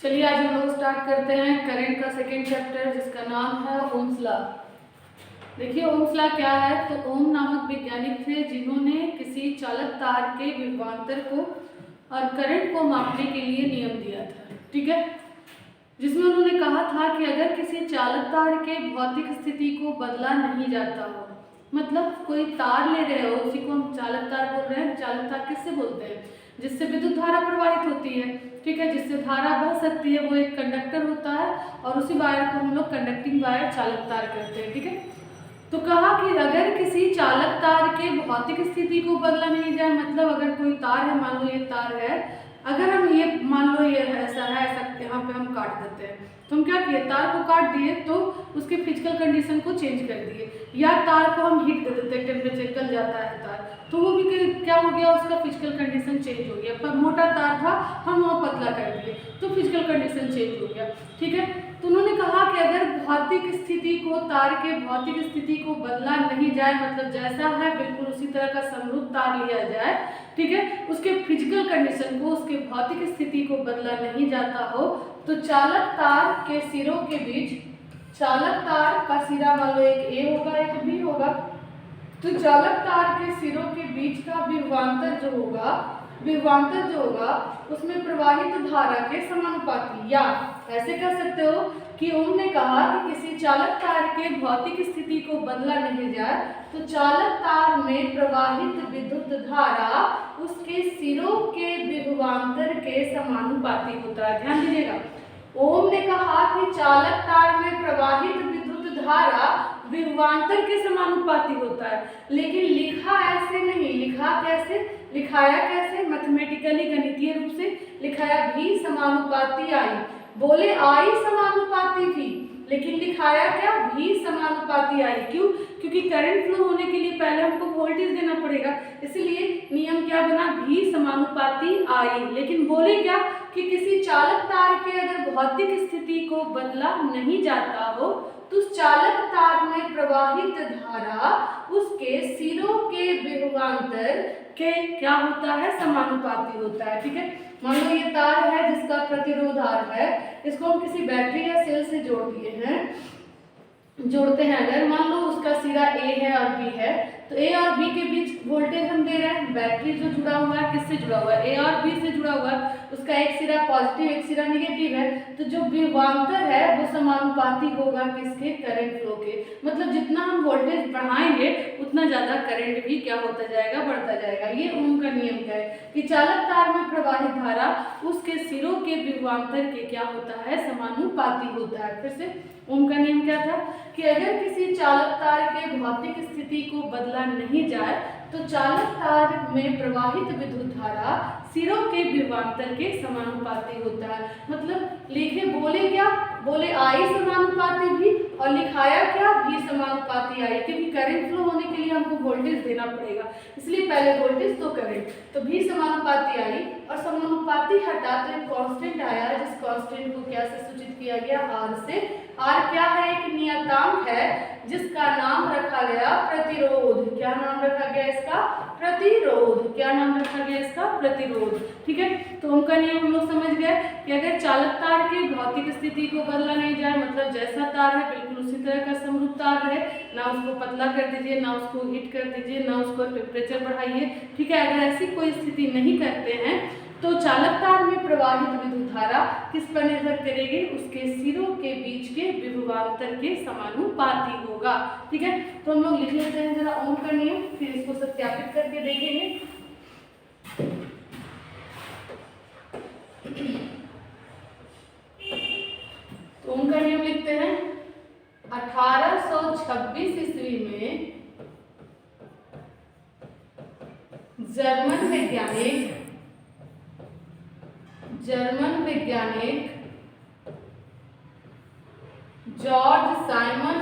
चलिए आज हम लोग स्टार्ट करते हैं करंट का सेकेंड चैप्टर जिसका नाम है ओम्स लॉ। देखिए ओम्स लॉ क्या है, तो ओम नामक वैज्ञानिक थे जिन्होंने किसी चालक तार के विभवांतर को और करंट को मापने के लिए नियम दिया था। ठीक है, जिसमें उन्होंने कहा था कि अगर किसी चालक तार के भौतिक स्थिति को बदला नहीं जाता हो, मतलब कोई तार ले रहे हो, उसी को हम चालक तार बोल रहे हैं। चालक तार किससे बोलते हैं? जिससे विद्युत धारा प्रवाहित होती है। ठीक है, जिससे धारा बह सकती है, वो एक कंडक्टर होता है और उसी वायर को हम लोग कंडक्टिंग वायर चालक तार कहते हैं। ठीक है, तो कहा कि अगर किसी चालक तार के भौतिक स्थिति को बदला नहीं जाए, मतलब अगर कोई तार है, मान लो ये तार है, अगर हम ये मान लो ये ऐसा है, ऐसा यहाँ पे हम काट देते हैं, तो हम क्या किए, तार को काट दिए तो उसके फिजिकल कंडीशन को चेंज कर दिए, या तार को हम हीट कर देते हैं, टेम्परेचर कल जाता है तार, तो वो भी क्या हो गया, उसका फिजिकल कंडीशन चेंज हो गया। पर मोटा तार था, हम वहाँ पतला कर दिए तो फिजिकल कंडीशन चेंज हो गया। ठीक है, तो उन्होंने कहा कि अगर भौतिक स्थिति को, तार के भौतिक स्थिति को बदला नहीं जाए, मतलब जैसा है बिल्कुल उसी तरह का समरूप तार लिया जाए, ठीक है, उसके फिजिकल कंडीशन को, उसके भौतिक स्थिति को बदला नहीं जाता हो, तो चालक तार के सिरों के बीच, चालक तार का सिरा मान लो एक ए होगा एक बी होगा, तो चालक तार के सिरों के बीच का विभवांतर जो होगा उसमें प्रवाहित धारा के समानुपाती, या ऐसे कह सकते हो कि ओम ने कहा कि किसी चालक तार के भौतिक स्थिति को बदला नहीं जाए तो चालक तार में प्रवाहित विद्युत धारा उसके सिरों के विभवांतर के समानुपाती होता है। ध्यान दीजिएगा, ओम ने कहा कि चालक तार में प्रवाहित विद्युत धारा विभवांतर के समानुपाती होता है, लेकिन लिखा ऐसे नहीं। लिखा कैसे, लिखाया कैसे, मैथमेटिकली गणितीय रूप से लिखाया भी समानुपाती आई। बोले आई समानुपाती थी, लेकिन लिखाया क्या, भी समानुपाती आई। क्यों? क्योंकि करंट फ्लो होने के लिए पहले हमको वोल्टेज देना पड़ेगा, इसलिए नियम क्या बना, भी समानुपाती आई। लेकिन बोले क्या कि किसी चालक तार के अगर भौतिक स्थिति को बदला नहीं जाता हो तो उस चालक तार में प्रवाहित धारा उसके सिरों के विभवांतर के क्या होता है, समानुपाती होता है। ठीक है, मान लो ये तार है जिसका प्रतिरोध R है, इसको हम किसी बैटरी या सेल से जोड़ते हैं अगर मान लो उसका सिरा A है और B है, तो A और B के बीच वोल्टेज हम दे रहे हैं। बैटरी जो जुड़ा हुआ है किससे जुड़ा हुआ है, A और B से जुड़ा हुआ है, उसका एक सिरा पॉजिटिव एक सिरा नेगेटिव है, तो जो विभवांतर है वो समानुपाती होगा किसके, करंट फ्लो के। मतलब जितना हम वोल्टेज बढ़ाएंगे उतना ज्यादा करंट भी क्या होता जाएगा, बढ़ता जाएगा। ये ओम का नियम है कि चालक तार में प्रवाहित धारा उसके सिरों के विभवांतर के क्या होता है, समानुपाती होता है। फिर से ओम का नियम क्या था कि अगर किसी चालक तार के भौतिक स्थिति को बदला नहीं जाए तो चालक तार में प्रवाहित विद्युत धारा सिरों के विभवांतर के समानुपाती होता है। मतलब लिखे, बोले क्या, बोले आई समानुपाती भी, और लिखाया क्या, भी समानुपाती आई, क्योंकि करंट फ्लो होने के लिए हमको वोल्टेज देना पड़ेगा, इसलिए पहले वोल्टेज तो करंट, तो भी समानुपाती आई। और समानुपाती हटा तो एक कांस्टेंट आया, जिस कांस्टेंट को क्या से सूचित किया गया, आर से। आर क्या है, एक नियतांक है जिसका नाम रखा गया प्रतिरोध। क्या नाम रखा गया इसका, प्रतिरोध। क्या नाम रखा गया इसका, प्रतिरोध। ठीक है, तो उनका नियम हम लोग समझ गए कि अगर चालक तार के भौतिक स्थिति को बदला नहीं जाए, मतलब जैसा तार है बिल्कुल उसी तरह का समरूप तार रहे, ना उसको पतला कर दीजिए, ना उसको हीट कर दीजिए, ना उसको टेम्परेचर बढ़ाइए। ठीक है, अगर ऐसी कोई स्थिति नहीं करते हैं तो चालक तार में प्रवाहित विद्युत धारा किस पर निर्भर करेगी, उसके सिरों के बीच के विभवांतर के समानुपाती होगा। ठीक है, तो हम लोग लिख लेते हैं जरा ओम का नियम, फिर इसको सत्यापित करके देखेंगे। तो ओम का नियम लिखते हैं, 1826 ईस्वी में जर्मन वैज्ञानिक जॉर्ज साइमन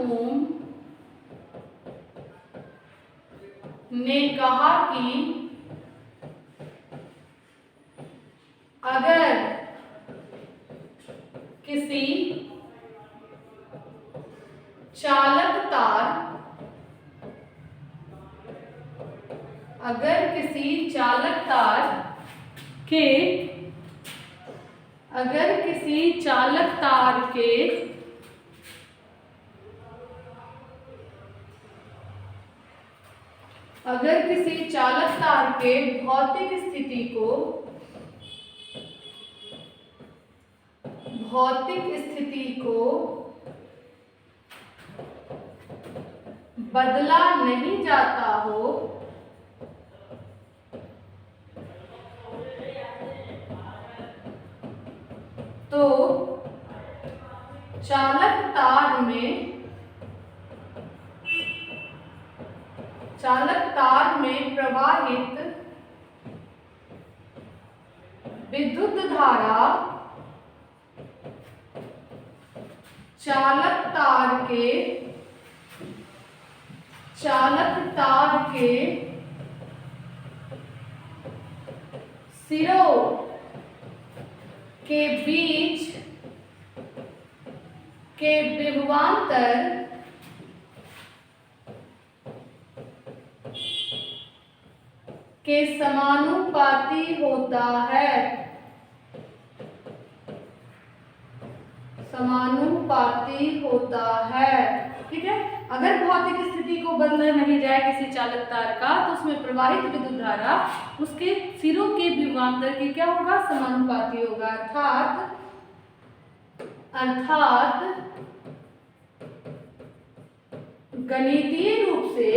ओम ने कहा कि अगर किसी चालक तार अगर किसी चालक तार के अगर किसी चालक तार के अगर किसी चालक तार के भौतिक स्थिति को बदला नहीं जाता हो तो चालक तार में प्रवाहित विद्युत धारा चालक तार के सिरों के बीच के विभवांतर के समानुपाती होता है। ठीक है, अगर भौतिक स्थिति को बदला नहीं जाए किसी चालक तार का तो उसमें प्रवाहित विद्युत धारा उसके सिरों के विभवांतर के क्या होगा, समानुपाती होगा। अर्थात गणितीय रूप से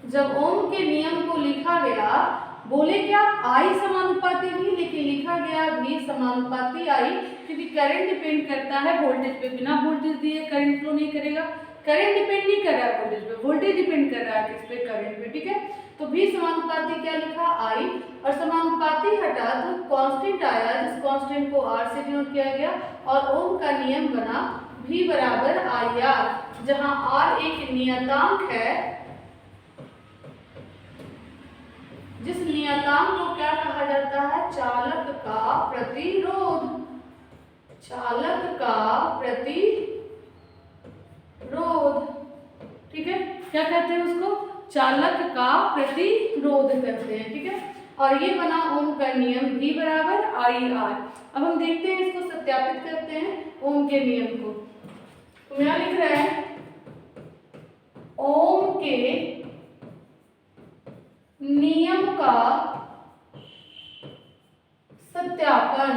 जब ओम के नियम को लिखा गया, बोले क्या आई समानुपाती भी, लेकिन लिखा गया भी समानुपाती आई, क्योंकि करंट डिपेंड करता है वोल्टेज पे। बिना वोल्टेज दिए करंट फ्लो नहीं करेगा। करंट डिपेंड नहीं कर रहा है वोल्टेज पे, वोल्टेज डिपेंड कर रहा है किस पे, करंट पे। ठीक है, तो भी समानुपाती क्या लिखा, आई, और समानुपाती हटा तो कांस्टेंट आया, जिस कांस्टेंट को आर से डिनोट किया गया, और ओम का नियम बना भी बराबर आई आर, जहां आर एक नियतांक है, जिस नियतांक को क्या कहा जाता है, चालक का प्रतिरोध। ठीक है, क्या कहते हैं उसको, चालक का प्रतिरोध करते हैं। ठीक है, और ये बना ओम का नियम भी बराबर आई आर। अब हम देखते हैं, इसको सत्यापित करते हैं ओम के नियम को। तो यहाँ लिख रहा है ओम के नियम का सत्यापन।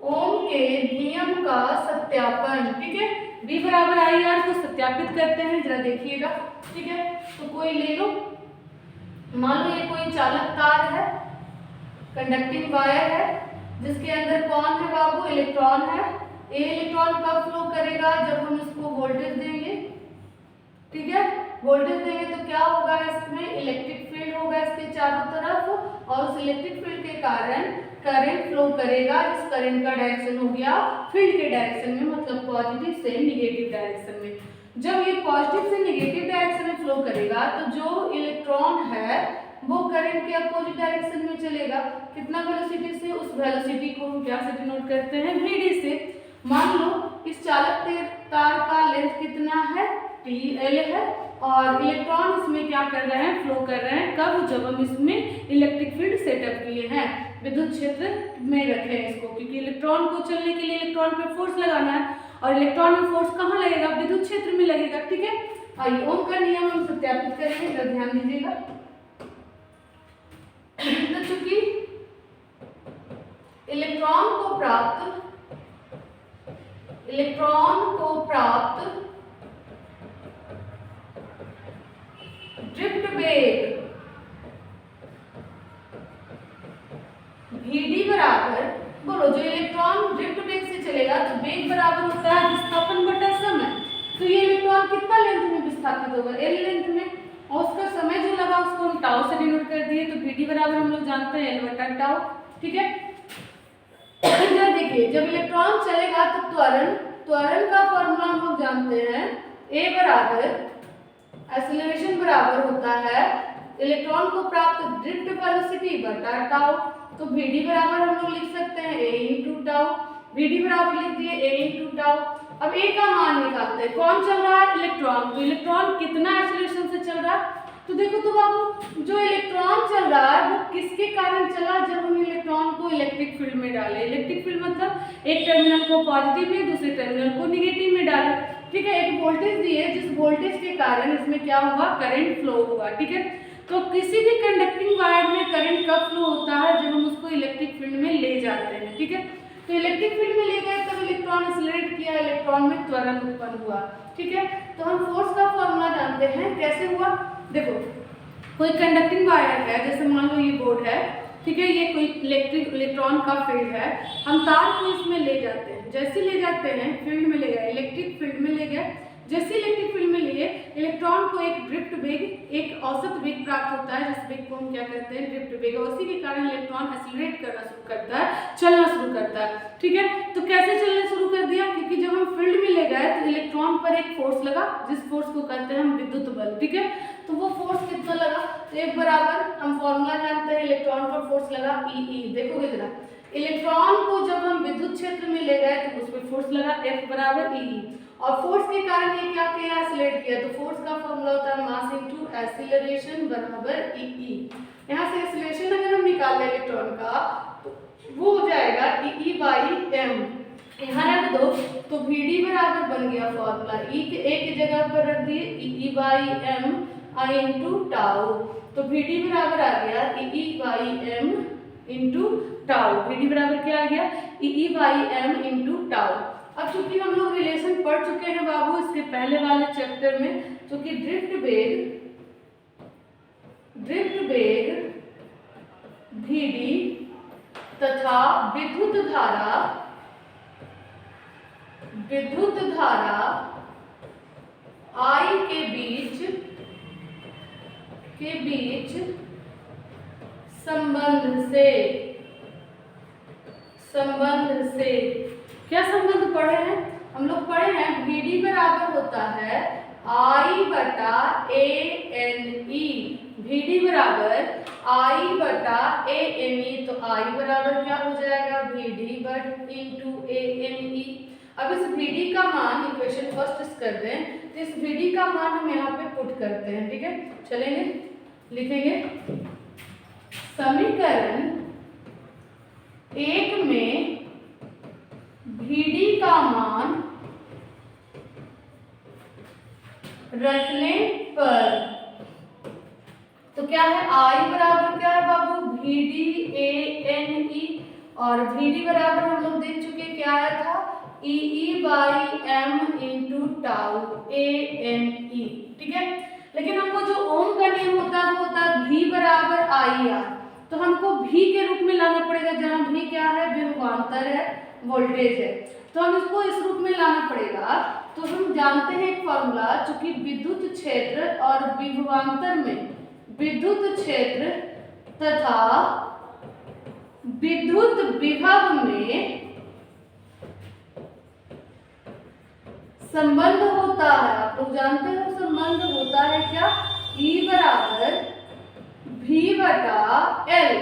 ओम के नियम का सत्यापन। ठीक है, बी बराबर आई आर को सत्यापित करते हैं, जरा देखिएगा। ठीक है, तो कोई ले लो, मान लो ये कोई चालक तार है, कंडक्टिंग वायर है, जिसके अंदर कौन है बाबू, इलेक्ट्रॉन है। ये इलेक्ट्रॉन कब फ्लो करेगा, जब हम इसको वोल्टेज देंगे। ठीक है, वोल्टेज देंगे तो क्या होगा, इसमें इलेक्ट्रिक फील्ड होगा इसके चारों तरफ, और उस इलेक्ट्रिक फील्ड के कारण करंट फ्लो करेगा, जिस करंट का डायरेक्शन हो गया फील्ड के डायरेक्शन में, मतलब पॉजिटिव से निगेटिव डायरेक्शन में। जब ये पॉजिटिव से निगेटिव डायरेक्शन में फ्लो करेगा तो जो इलेक्ट्रॉन है वो करंट के अपोजिट डायरेक्शन में चलेगा। कितना वेलोसिटी से, उस वेलोसिटी को हम क्या से डिनोट करते हैं, वीडी से। मान लो इस चालक तार का लेंथ कितना है, TL है, और इलेक्ट्रॉन इसमें क्या कर रहे हैं, फ्लो कर रहे हैं। कब, जब हम इसमें इलेक्ट्रिक फील्ड सेटअप किए हैं, विद्युत क्षेत्र में रखे हैं इसको, क्योंकि इलेक्ट्रॉन को चलने के लिए इलेक्ट्रॉन पे फोर्स लगाना है, और इलेक्ट्रॉन में फोर्स कहाँ लगेगा, विद्युत क्षेत्र में लगेगा। ठीक है, आइए ओम का नियम हम सत्यापित करेंगे, जरा ध्यान दीजिएगा। तो चूंकि इलेक्ट्रॉन को प्राप्त ड्रिफ्ट वेग Vd बराबर, बोलो जो इलेक्ट्रॉन ड्रिफ्ट वेग से चलेगा तो वेग बराबर होता है विस्थापन बटा समय। तो ये इलेक्ट्रॉन कितना लेंथ में विस्थापित होगा, L लेंथ में, और उसका समय जो लगा उसको हम टाउ से डिनोट कर दिए, तो Vd बराबर हम लोग जानते हैं L बटा टाउ। ठीक है, इधर देखिए, जब इलेक्ट्रॉन चलेगा तो त्वरण का फॉर्मूला हम लोग जानते हैं, A बराबर एक्सेलरेशन बराबर होता है इलेक्ट्रॉन को प्राप्त ड्रिफ्ट वेलोसिटी बटा टाउ। तो Vd बराबर हम लोग लिख सकते हैं A इंटू टाउ, Vd बराबर लिख दिए A इंटू टाउ। अब ए का मान निकालते हैं। कौन चल रहा है? इलेक्ट्रॉन। तो इलेक्ट्रॉन कितना एक्सेलरेशन से चल रहा है? तो देखो तो बाबू, जो इलेक्ट्रॉन चल रहा है वो किसके कारण चला? जब हम इलेक्ट्रॉन को इलेक्ट्रिक फील्ड में डाले। इलेक्ट्रिक फील्ड मतलब एक टर्मिनल को पॉजिटिव में, दूसरे टर्मिनल को निगेटिव में डाले, ठीक है। एक वोल्टेज दी है, जिस वोल्टेज के कारण इसमें क्या हुआ? करंट फ्लो हुआ, ठीक है। तो किसी भी कंडक्टिंग वायर में करंट कब फ्लो होता है? जब हम उसको इलेक्ट्रिक फील्ड में ले जाते हैं, ठीक है। तो इलेक्ट्रिक फील्ड में ले गए तब इलेक्ट्रॉन एक्सेलरेट किया, इलेक्ट्रॉन में त्वरण उत्पन्न हुआ, ठीक है। तो हम फोर्स का फॉर्मूला जानते हैं, कैसे हुआ? देखो, कोई कंडक्टिंग वायर है, जैसे मान लो ये बोर्ड है, ठीक है, ये कोई इलेक्ट्रॉन का फील्ड है, हम तार को इसमें ले जाते हैं। जैसे ले जाते हैं, फील्ड में ले गए, इलेक्ट्रिक फील्ड में ले गए, जैसे इलेक्ट्रिक फील्ड में लिए, इलेक्ट्रॉन को एक ड्रिफ्ट वेग, एक औसत वेग प्राप्त होता है, जिस वेग को हम क्या कहते हैं? ड्रिफ्ट वेग। उसी के कारण इलेक्ट्रॉन एक्सेलरेट करना शुरू करता है, चलना शुरू करता है, ठीक है। तो कैसे चलना शुरू कर दिया? क्योंकि जब हम फील्ड में ले गए तो इलेक्ट्रॉन पर एक फोर्स लगा, जिस फोर्स को कहते हैं हम विद्युत बल, ठीक है। तो वो फोर्स कितना लगा? तो एक बराबर, हम फॉर्मूला जानते हैं, इलेक्ट्रॉन पर फोर्स लगा ई। देखोगे जरा, इलेक्ट्रॉन को जब हम विद्युत क्षेत्र में ले गए तो उस पर फोर्स लगा F बराबर ई, और फोर्स के कारण ये क्या किया? एक्सेलरेट किया। तो फोर्स का फॉर्मूला होता है मास इनटू एक्सीलरेशन बराबर ई। यहाँ से एक्सीलरेशन अगर हम निकाल लें इलेक्ट्रॉन का, तो वो हो जाएगा ई बाई एम। यहाँ रख दो तो Vd बराबर बन गया फॉर्मूला, ई के एक जगह पर रख दिए e by m I into tau. तो Vd बराबर आ गया e by m into tau. Vd बराबर क्या आ गया? E by m into tau. अब चूंकि हम लोग रिलेशन पढ़ चुके हैं बाबू इसके पहले वाले चैप्टर में, चूंकि ड्रिफ्ट वेग Vd तथा विद्युत धारा I के बीच संबंध से क्या संबंध पढ़े हैं हम लोग? पढ़े हैं Vd बराबर होता है I बटा ANE। Vd बराबर I बटा ANE। तो I बराबर क्या हो जाएगा? Vd but into ANE। अब इस Vd का मान इक्वेशन फर्स्ट कर दें, तो इस Vd का मान हम यहाँ पे पुट करते हैं, ठीक है। चलेंगे, लिखेंगे समीकरण 1 में Vd का मान रखने पर, तो क्या है? I बराबर क्या है बाबू? Vd ANE, और Vd बराबर हम लोग देख चुके क्या आया था? E by m into tau ANE, ठीक है। लेकिन हमको जो ओम का नियम होता है वो होता है V बराबर IR। तो हमको V के रूप में लाना पड़ेगा, जहाँ V क्या है? विभवांतर है, वोल्टेज है। तो हम इसको इस रूप में लाना पड़ेगा। तो हम जानते हैं एक फॉर्मूला, चूंकि विद्युत क्षेत्र और विभवांतर में, विद्युत क्षेत्र तथा विद्युत विभव में संबंध होता है। आप लोग जानते हो संबंध होता है क्या? E बराबर V बटा L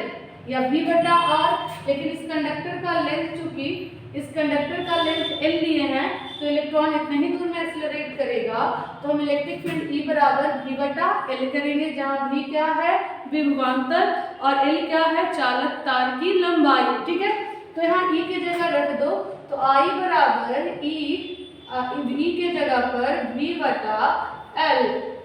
या V बटा R। लेकिन इस कंडक्टर का लेंथ, चूंकि इस कंडक्टर का लेंथ L लिए हैं, तो इलेक्ट्रॉन इतने ही दूर में एक्सेलरेट करेगा। तो हम इलेक्ट्रिक फील्ड E बराबर V बटा L करेंगे, जहाँ V क्या है? विभवांतर, और L क्या है? चालक तार की लंबाई, ठीक है। तो यहाँ E की जगह रख दो, तो I बराबर E के जगह पर V बटा L,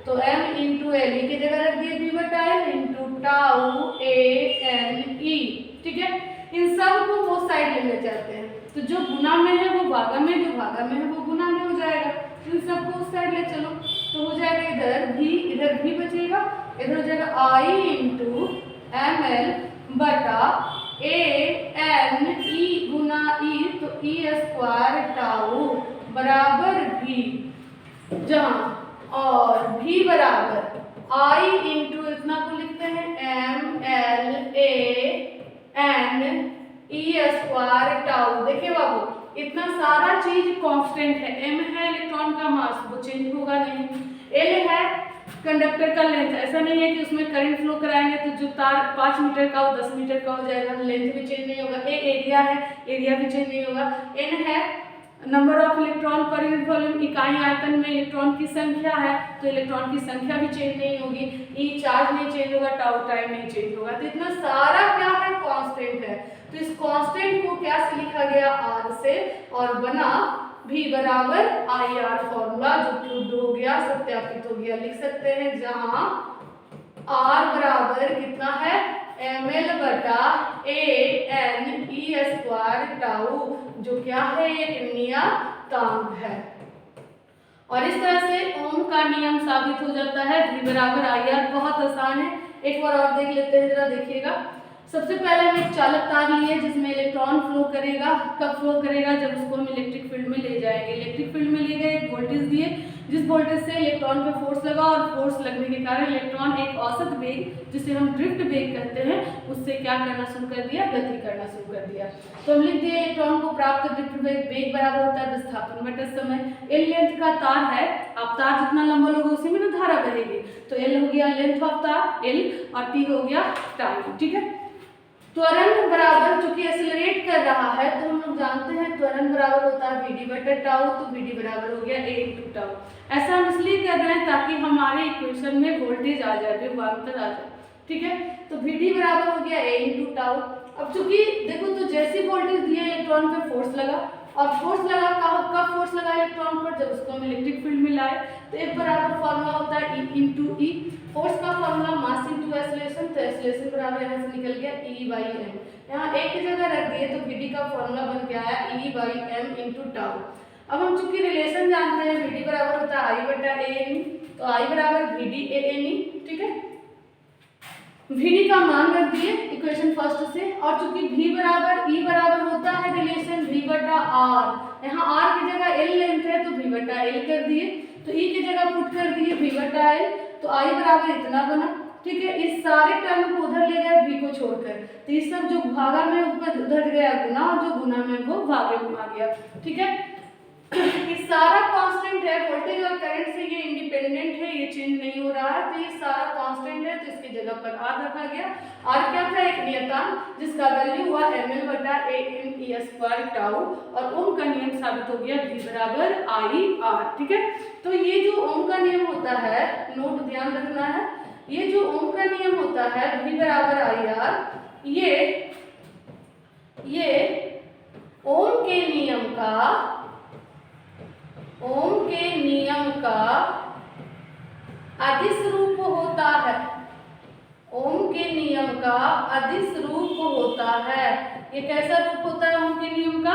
तो M इंटू एल, की जगह रख दिए V बटा L इंटू टाउ ANE, ठीक है। इन सब को वो साइड लेना चाहते हैं, तो जो गुना में है वो भागा में, जो भागा में है वो गुना में हो जाएगा। तो इन सबको उस साइड ले चलो, तो हो जाएगा इधर V, इधर V बचेगा, इधर हो जाएगा I इंटू ML बटा ANE गुना E, तो E स्क्वायर टाउ बराबर V, जहाँ और V बराबर I इंटू इतना को लिखते हैं MLANE स्क्वायर टाउ। देखिए बाबू, इतना सारा चीज कांस्टेंट है। M है इलेक्ट्रॉन का मास, वो चेंज होगा नहीं। L है कंडक्टर का लेंथ, ऐसा नहीं है कि उसमें करंट फ्लो कराएंगे तो जो तार 5 मीटर का हो 10 मीटर का हो जाएगा, लेंथ भी चेंज नहीं होगा। A एरिया है, एरिया भी चेंज नहीं होगा। N है number of electron per unit volume, इकाई आयतन में इलेक्ट्रॉन की संख्या है, तो इलेक्ट्रॉन की संख्या भी चेंज नहीं होगी, ई चार्ज नहीं चेंज होगा, टाउ टाइम नहीं चेंज होगा। तो इतना सारा क्या है, कांस्टेंट है। तो इस कांस्टेंट को क्या से लिखा गया, आर से, और बना V बराबर आई आर फॉर्मूला, जो प्रूव हो गया, सत्यापित हो गया। लिख सकते हैं जहां R बराबर कितना है, ml बटा an ई स्क्वायर टाउ, जो क्या है, एक नियतांक है। और इस तरह से ओम का नियम साबित हो जाता है, V बराबर आई आर। बहुत आसान है, एक बार और देख लेते हैं, जरा देखिएगा। सबसे पहले हम एक चालक तार लिए जिसमें इलेक्ट्रॉन फ्लो करेगा। कब फ्लो करेगा, जब उसको हम इलेक्ट्रिक फील्ड में ले जाएंगे। इलेक्ट्रिक फील्ड में ले गए, एक वोल्टेज दिए, जिस वोल्टेज से इलेक्ट्रॉन पे फोर्स लगा, और फोर्स लगने के कारण इलेक्ट्रॉन एक औसत वेग, जिसे हम ड्रिफ्ट वेग कहते हैं, उससे क्या करना शुरू कर दिया, गति करना शुरू कर दिया। तो हम लिख दिए इलेक्ट्रॉन को प्राप्त ड्रिफ्ट वेग बराबर होता है विस्थापन बटा समय। एल लेंथ का तार है, अब तार जितना लंबा होगा उसी में ना धारा बहेगी, तो एल हो गया लेंथ ऑफ तार एल, और टी हो गया टाइम। ठीक है, त्वरण बराबर, चूंकि एक्सेलरेट कर रहा है तो हम लोग जानते हैं त्वरण बराबर होता है वीडी बटा टाउ, तो वीडी बराबर हो गया ए इंटू टाउ। ऐसा हम इसलिए कर रहे हैं ताकि हमारे इक्वेशन में वोल्टेज आ जाए, विभवांतर आ जाए। ठीक है, तो वीडी बराबर हो गया ए इंटू टाउ। अब चूंकि देखो, तो जैसी वोल्टेज दिया, इलेक्ट्रॉन पे फोर्स लगा, और फोर्स लगा कब फोर्स लगा इलेक्ट्रॉन पर, जब उसको हम इलेक्ट्रिक फील्ड में लाए। तो एक बराबर फॉर्मूला होता है ई इंटू ई, फोर्स का फॉर्मूला मास इंटू एक्सेलरेशन, तो एक्सेलरेशन बराबर यहाँ से निकल गया ई बाई एम। यहाँ एक ही जगह रख दिए तो वीडी का फॉर्मूला बन के आया ई बाई एम इंटू टाउ। अब हम चूंकि रिलेशन जानते हैं, वीडी बराबर होता है आई बटा ए एन, तो आई बराबर वीडी ए एन ई। ठीक है, वीडी का मान रख दिए इक्वेशन फर्स्ट से, और चूंकि V बराबर E बराबर होता है रिलेशन V बटा R, यहाँ R की जगह L लेंथ है तो V बटा L कर दिए, तो E की जगह पुट कर दिए V बटा L, तो I बराबर इतना बना। ठीक है, इस सारे टर्म को उधर ले गए V को छोड़कर, तो इस सब जो भागा में ऊपर उधर गया गुना, और जो गुना में वो भागे में आ गया। ठीक है, ये सारा कांस्टेंट है, वोल्टेज और करंट से ये इंडिपेंडेंट है, ये चेंज नहीं हो रहा है, तो ये सारा कांस्टेंट है, तो इसकी जगह पर R रखा गया। R क्या था, एक नियतांक, जिसका वैल्यू हुआ ml बटा an ई स्क्वायर टाउ, और ओम का नियम साबित हो गया V बराबर आई आर। ठीक है, तो ये जो ओम का नियम होता है, नोट ध्यान रखना है, ये जो ओम का नियम होता है V बराबर आई आर, ये ओम के नियम का अदिश रूप होता है। ओम के नियम का अदिश रूप होता है। ये कैसा रूप होता है, ओम के नियम का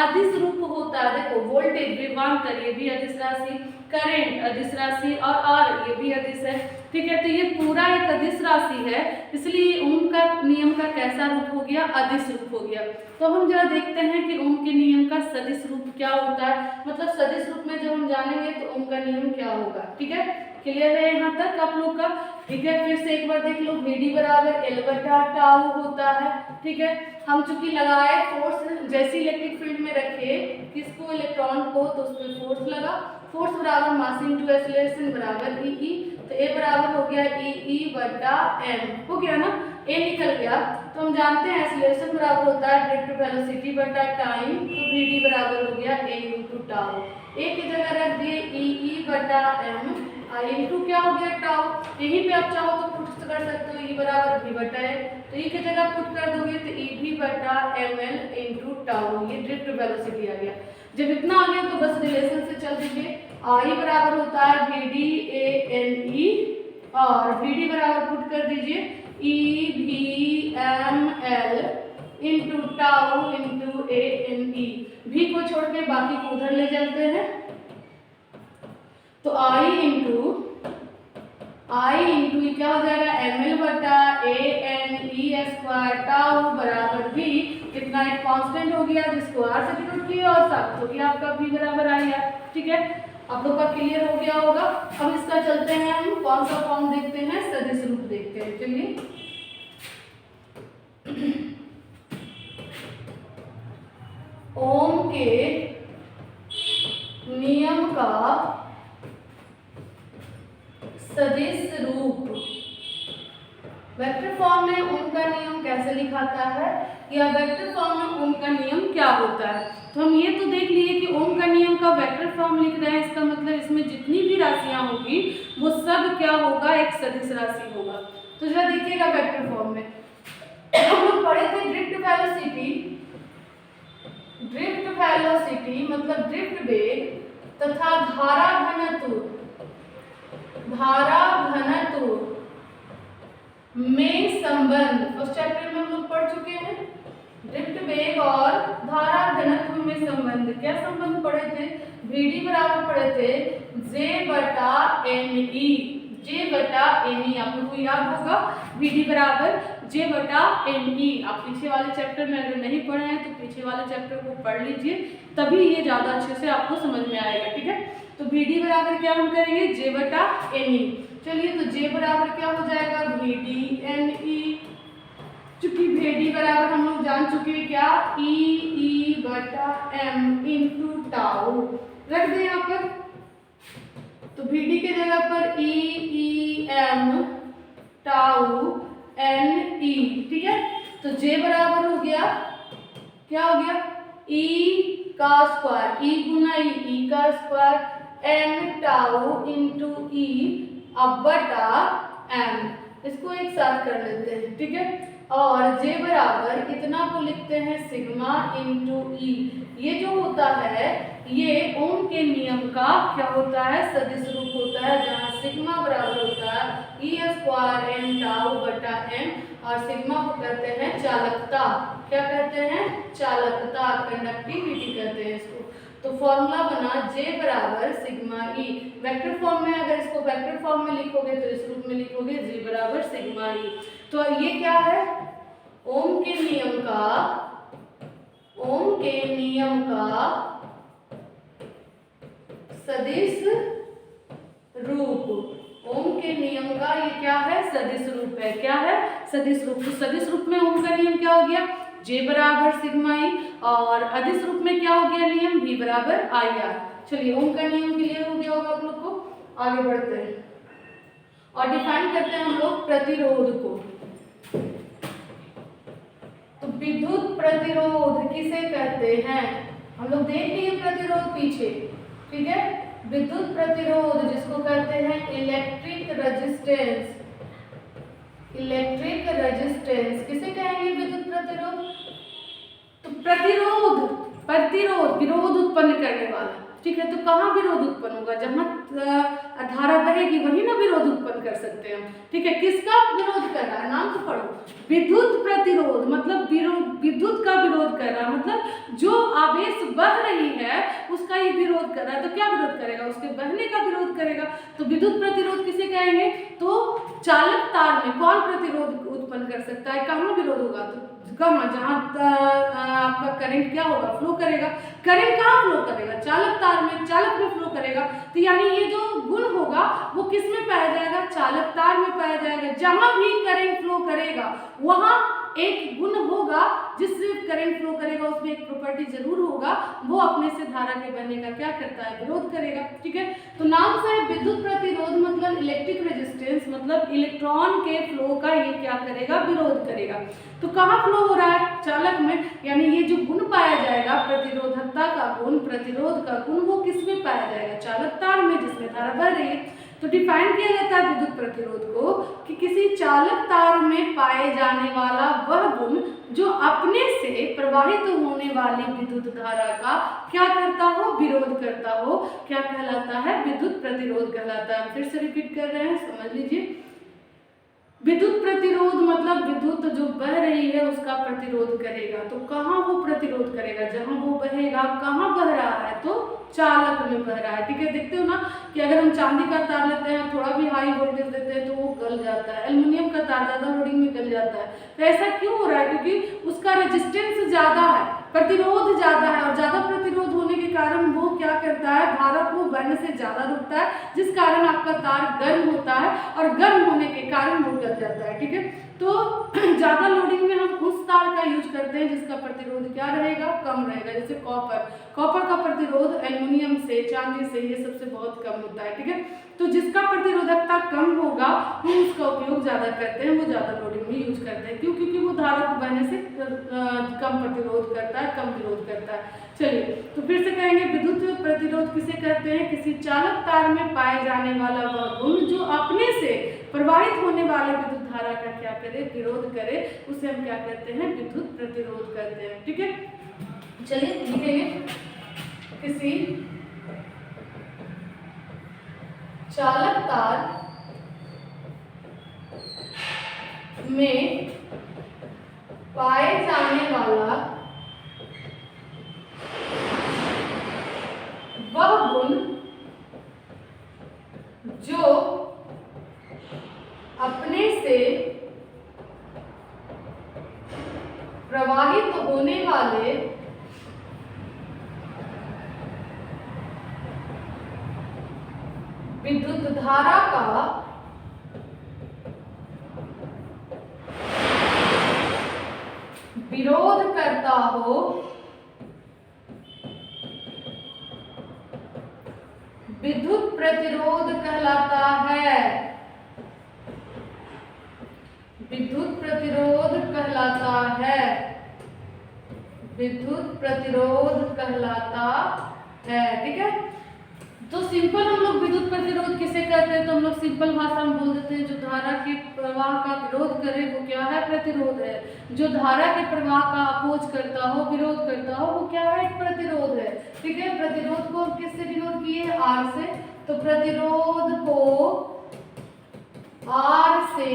अदिश रूप होता है। देखो, वोल्टेज विभवांतर ये भी अदिश राशि, करंट अदिश राशि, और आर ये भी अदिश है। ठीक है, तो ये पूरा एक अदिश राशि है, इसलिए ओम का नियम का कैसा रूप हो गया, अदिश रूप हो गया। तो हम जरा देखते हैं कि ओम के नियम का सदिश रूप क्या होता है, मतलब सदिश रूप में जब हम जानेंगे तो ओम का नियम क्या होगा। ठीक है, क्लियर है यहाँ तक आप लोग का। ठीक है, फिर से एक बार देख लो, वीडी बराबर एल बटा टाउ होता है। ठीक है, हम चूंकि लगाए फोर्स, जैसी इलेक्ट्रिक फील्ड में रखे किसको, इलेक्ट्रॉन को, तो उस पर फोर्स लगा, फोर्स बराबर मास इंटू एक्सेलरेशन बराबर ई, तो ए बराबर हो गया ई बटा एम, हो गया ना, ए निकल गया। तो हम जानते हैं एक्सेलरेशन बराबर होता है ड्रिफ्ट वेलोसिटी बटा टाइम, तो वीडी बराबर हो गया ए इंटू टाउ। ए की जगह रख दिए ई बटा एम, आई इंटू क्या हो गया टाउ। यहीं पे आप चाहो तो पुट कर सकते हो, ई बराबर भी बटा है, तो ई की जगह पुट कर दोगे तो ई भी बटा एम एल इंटू टाउ, ये ड्रिफ्ट वेलोसिटी आ गया। जब इतना आ गया तो बस रिलेशन से चल दीजिए, आई बराबर होता है v d a n e, और वी डी बराबर पुट कर दीजिए e by m l into tau into a n e. भी को छोड़ के बाकी को उधर ले चलते हैं, तो आई इंटू क्या हो जाएगा, एम एल बटा ए एन ई स्क्वायर टाउ बराबर भी कितना, एक कांस्टेंट हो गया जिसको आर से डिनोट किया, और साथ हो गया आपका भी बराबर आ गया। ठीक है, आप लोग का क्लियर हो गया होगा। अब इसका चलते हैं, हम कौन सा फॉर्म देखते हैं, सदिश रूप देखते हैं। चलिए, ओम के नियम का सदिश रूप वेक्टर फॉर्म में ओम का नियम कैसे लिखाता है या वेक्टर फॉर्म में ओम का नियम क्या होता है। तो हम ये तो देख लिए कि ओम का नियम का वेक्टर फॉर्म लिख रहे हैं, इसका मतलब इसमें जितनी भी राशियां होगी वो सब क्या होगा, एक सदिश राशि होगा। तो जरा देखिएगा वेक्टर फॉर्म में हम लोग पढ़े थे ड्रिफ्ट वेलोसिटी, ड्रिफ्ट वेलोसिटी मतलब ड्रिफ्ट वेग तथा धारा घनत्व, धारा घनत्व में संबंध। फर्स्ट चैप्टर में हम लोग पढ़ चुके हैं ड्रिफ्ट वेग और धारा घनत्व में संबंध। क्या संबंध पढ़े थे, VD बराबर पढ़े थे J बटा NE, J बटा NE आप लोग को याद होगा, VD बराबर J बटा NE। आप पीछे वाले चैप्टर में अगर नहीं पढ़े हैं तो पीछे वाले चैप्टर को पढ़ लीजिए, तभी ये ज़्यादा अच्छे से आपको समझ में आएगा, ठीक है। तो VD बराबर क्या हम करेंगे, J बटा NE। चलिए तो J बराबर क्या हो जाएगा, VD NE। चूंकि VD बराबर हम लोग जान चुके हैं क्या, E बटा M इंटू टाउ, रख दें यहाँ पर। तो VD के जगह पर E M टाउ NE, ठीक है। तो J बराबर हो गया, क्या हो गया, E का स्क्वायर, E गुना E का square N tau into E अब बटा M, इसको एक साथ कर लेते हैं, ठीक है। और J बराबर इतना को लिखते हैं सिग्मा इंटू E। ये जो होता है ये ओम के नियम का क्या होता है, सदिश रूप होता है, जहाँ सिग्मा बराबर होता है E स्क्वायर N टाउ बटा M और सिग्मा को कहते हैं चालकता। क्या कहते हैं, चालकता, कंडक्टिविटी कहते हैं इसको। तो फॉर्मूला बना J बराबर सिग्मा E। वेक्टर फॉर्म में अगर इसको वेक्टर फॉर्म में लिखोगे तो इस रूप में लिखोगे J बराबर सिग्मा E। तो ये क्या है, ओम के नियम का, ओम के नियम का सदिश रूप, ओम के नियम का ये क्या है, सदिश रूप है। क्या है, सदिश रूप। तो सदिश रूप में ओम का नियम क्या हो गया, J बराबर सिग्मा E, और अदिश रूप में क्या हो गया नियम, V बराबर IR। चलिए ओम का नियम क्लियर हो गया होगा आप लोग को, आगे बढ़ते हैं और डिफाइन करते हैं हम लोग प्रतिरोध को। तो विद्युत प्रतिरोध किसे कहते हैं, हम लोग देख लिए प्रतिरोध पीछे, ठीक है। विद्युत प्रतिरोध जिसको कहते हैं इलेक्ट्रिक रेजिस्टेंस, इलेक्ट्रिक रेजिस्टेंस किसे कहेंगे, विद्युत प्रतिरोध। तो प्रतिरोध, प्रतिरोध विरोध उत्पन्न करने वाला, ठीक है। तो कहाँ विरोध उत्पन्न होगा, जहाँ धारा बहेगी वही ना विरोध उत्पन्न कर सकते हैं हम, ठीक है। किसका विरोध कर रहा है, नाम तो पढ़ो, विद्युत प्रतिरोध मतलब विद्युत का विरोध कर रहा है, मतलब जो आवेश बह रही है उसका ये विरोध कर रहा है। तो क्या विरोध करेगा, उसके बहने का विरोध करेगा। तो विद्युत प्रतिरोध किसे कहेंगे, तो चालक तार में कौन प्रतिरोध उत्पन्न कर सकता है, कहाँ विरोध होगा, तो कहाँ, जहाँ आपका करंट क्या होगा, फ्लो करेगा। करंट कहाँ फ्लो करेगा, चालक तार में, चालक में फ्लो करेगा। तो यानी ये जो गुण होगा वो किस में पाया जाएगा, चालक तार में पाया जाएगा। जहां भी करंट फ्लो करेगा वहां एक गुण होगा जिससे करंट फ्लो करेगा, उसमें एक प्रॉपर्टी जरूर होगा, वो अपने से धारा के बहने का क्या करता है, विरोध करेगा, ठीक है। तो नाम से विद्युत प्रतिरोध मतलब इलेक्ट्रिक रेजिस्टेंस मतलब इलेक्ट्रॉन के फ्लो का ये क्या करेगा, विरोध करेगा। तो कहाँ फ्लो हो रहा है, चालक में, यानी ये जो गुण पाया जाएगा प्रतिरोधकता का गुण, प्रतिरोध का गुण, वो किस में पाया जाएगा, चालक तार में, जिसमें धारा बह रही है। तो डिफाइन किया जाता है विद्युत प्रतिरोध को कि किसी चालक तार में पाए जाने वाला वह गुण जो अपने से प्रवाहित होने वाली विद्युत धारा का क्या करता हो, विरोध करता हो, क्या कहलाता है, विद्युत प्रतिरोध कहलाता है। फिर से रिपीट कर रहे हैं, समझ लीजिए। विद्युत प्रतिरोध मतलब विद्युत जो बह रही है उसका प्रतिरोध करेगा। तो कहाँ वो प्रतिरोध करेगा, जहां वो बहेगा। कहाँ बह रहा है, तो चालक में बह रहा है, ठीक है। देखते हो ना कि अगर हम चांदी का तार लेते हैं, थोड़ा भी हाई वोल्टेज देते हैं तो वो गल जाता है, एल्युमिनियम का तार ज्यादा लोडिंग में गल जाता है। तो ऐसा क्यों हो रहा है, क्योंकि उसका रेजिस्टेंस ज्यादा है, प्रतिरोध ज्यादा है, और ज्यादा प्रतिरोध होने के कारण वो क्या करता है, धारा को बहने से ज्यादा रुकता है, जिस कारण आपका तार गर्म होता है, और गर्म होने के कारण वो गल जाता है, ठीक है। तो ज़्यादा लोडिंग में हम उस तार का यूज करते हैं जिसका प्रतिरोध क्या रहेगा, कम रहेगा। जैसे कॉपर का प्रतिरोध एल्युमिनियम से, चांदी से, ये सबसे बहुत कम होता है, ठीक है। तो जिसका प्रतिरोधकता कम होगा हम उसका उपयोग ज़्यादा करते हैं, वो ज़्यादा लोडिंग में यूज करते हैं। क्यों? क्योंकि वो धारा को बहने से कम प्रतिरोध करता है, कम विरोध करता है। चलिए तो फिर से कहेंगे, विद्युत प्रतिरोध किसे कहते हैं? किसी चालक तार में पाए जाने वाला वह गुण जो अपने से प्रवाहित होने वाले विद्युत धारा का क्या करे, विरोध करे, उसे हम क्या कहते हैं? विद्युत प्रतिरोध कहते हैं, ठीक है। चलिए लिखेंगे, किसी चालक तार में पाए जाने वाला वह गुण जो अपने से प्रवाहित होने वाले विद्युत धारा का विरोध करता हो, विद्युत प्रतिरोध कहलाता है। विद्युत प्रतिरोध कहलाता है, विद्युत प्रतिरोध कहलाता है, ठीक है। तो सिंपल हम लोग विद्युत प्रतिरोध किसे कहते हैं? तो हम लोग सिंपल भाषा में बोल देते हैं, जो धारा के प्रवाह का विरोध करे वो क्या है? प्रतिरोध है। जो धारा के प्रवाह का अपोज करता हो, विरोध करता हो, वो क्या है? एक प्रतिरोध है, ठीक है। प्रतिरोध को हम किससे डिनोट किए? आर से। तो प्रतिरोध को आर से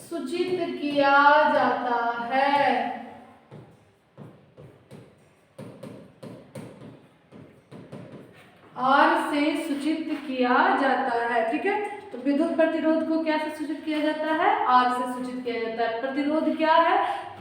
सूचित किया जाता है। आर से सूचित किया जाता है, ठीक है। तो विद्युत प्रतिरोध को क्या से सूचित किया जाता है? आर से सूचित किया जाता है। प्रतिरोध क्या है?